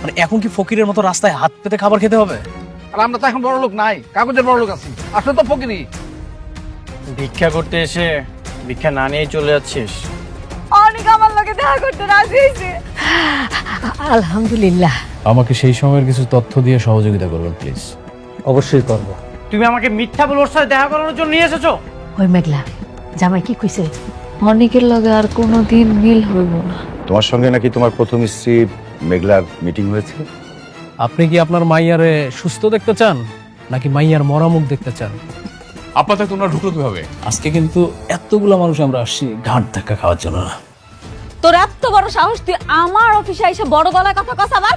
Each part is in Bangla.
মানে এখন কি ফকিরের মতো রাস্তায় হাত পেতে খাবার খেতে হবে? আর আমরা তো এখন বড় লোক নাই, কাগজের বড় লোক আছি। আসলে তো ফকিরি। ভিক্ষা করতে এসে ভিক্ষা না নিয়েই চলে যাচ্ছিস? অনেক আমার লোকে দেখা করতে রাজি হয়েছে। আলহামদুলিল্লাহ। আমাকে সেই সময়ের কিছু তথ্য দিয়ে সহযোগিতা করবেন প্লিজ। অবশ্যই করব। তুমি আমাকে মিথ্যা বলে ওর সাথে দেখা করানোর জন্য নিয়ে এসেছো? ওই মেঘলা জামাই কি কইছে? অনেকের লগে আর কোনোদিন মিল হইব না। তোমার সঙ্গে নাকি তোমার প্রথম স্ত্রী মেঘলার মিটিং হয়েছে? আপনি কি আপনার মাইয়ারে সুস্থ দেখতে চান নাকি মাইয়ার মরা মুখ দেখতে চান? আপনাদের তোমরা ঢুকলো কিভাবে? আজকে কিন্তু এতগুলো মানুষ আমরা আসছি ঘাট ধাক্কা খাওয়ার জন্য না। তোর এত বড় সাহস, তুই আমার অফিসে এসে বড় গলায় কথা কস আবার?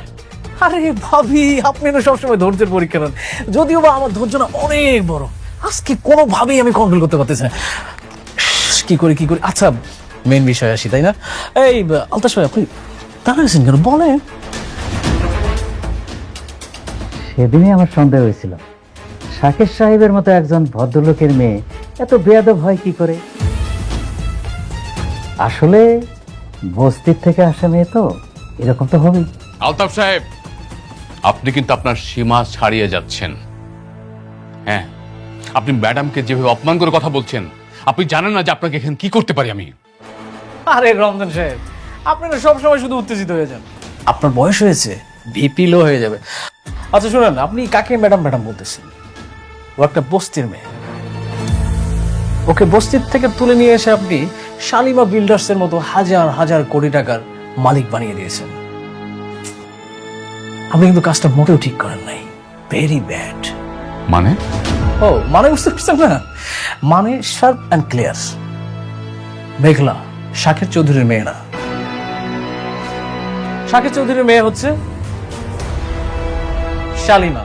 আরে ভাবি, আপনি না সবসময় ধৈর্যের পরীক্ষা নেন, যদিও বা আমার ধৈর্য না অনেক বড়। আজকে কোনোভাবেই আমি কন্ট্রোল করতে পারতেছি না। কি করি। আচ্ছা, মেন বিষয় আসি, তাই না? এই আলতাশ ভাই, আপনি দাঁড়াইছেন কেন? বলেন। সেদিনই আমার সন্দেহ হয়েছিল, শাকের সাহেবের মতো একজন ভদ্রলোকের মেয়ে এত বেয়াদব হয় কি করে। আসলে বস্তির থেকে আসা মেয়ে তো এরকম তো হবেই। আলতাফ সাহেব, আপনি কিন্তু আপনার সীমা ছাড়িয়ে যাচ্ছেন। হ্যাঁ, আপনি ম্যাডামকে যেভাবে অপমান করে কথা বলছেন, আপনি জানেন না যে আপনাকে এখানে কি করতে পারি আমি। আরে রমজান সাহেব, আপনি না সবসময় শুধু উত্তেজিত হয়ে যান। আপনার বয়স হয়েছে, ভিপি লো হয়ে যাবে। আচ্ছা শুনেন, আপনি কাকে ম্যাডাম বলতেছেন? ও একটা বস্তির মেয়ে। ওকে বস্তির থেকে তুলে নিয়ে এসে আপনি শালিমা বিল্ডার্স এর মতো হাজার হাজার কোটি টাকার মালিক বানিয়ে দিয়েছেন। আপনি কিন্তু কাজটা মোটেও ঠিক করেন নাই। Very bad. মানে? ও মানে বুঝতে পারছেন না? মানে শার্প অ্যান্ড ক্লিয়ার। মেঘলা শাকের চৌধুরীর মেয়ে না। শাকের চৌধুরীর মেয়ে হচ্ছে শালিমা।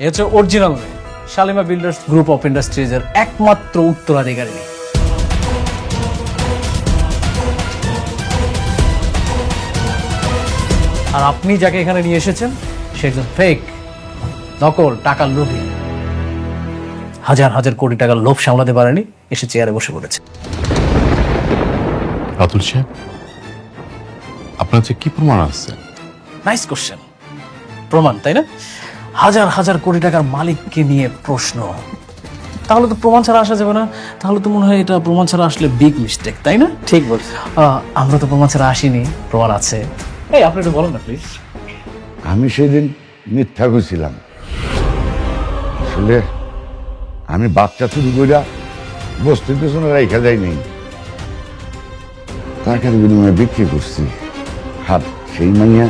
এ হচ্ছে অরিজিনাল মেয়ে। Shalimar builders group of industries এর একমাত্র উত্তরাধিকারী। আর আপনি যাকে এখানে নিয়ে এসেছেন সে একজন ফেক, নকল, টাকার লোভী। হাজার হাজার কোটি টাকার লোভ সামলাতে পারেনি, এসে চেয়ারে বসে পড়েছে। রাতুল সাহেব, আপনার যে কি প্রমাণ আছে? Nice question. প্রমাণ, তাই না? হাজার হাজার কোটি টাকার মালিককে নিয়ে প্রশ্ন, তাহলে তো প্রমাণ ছাড়া আসা যাবে না। তাহলে তো মনে হয় এটা প্রমাণ ছাড়া আসলে বিগ মিস্টেক, তাই না? ঠিক বলছি। আমরা তো প্রমাণ ছাড়া আসিনি, প্রমাণ আছে। এই আপনি একটু বলেন না প্লিজ। আমি সেদিন মিথ্যা কইছিলাম। আসলে আমি বাচ্চা চুরি কইরা বস্তির পেছনে রাইখা যাই নাই, টাকার বিনিময়ে বিক্রি করছি। আর সেই মাইয়া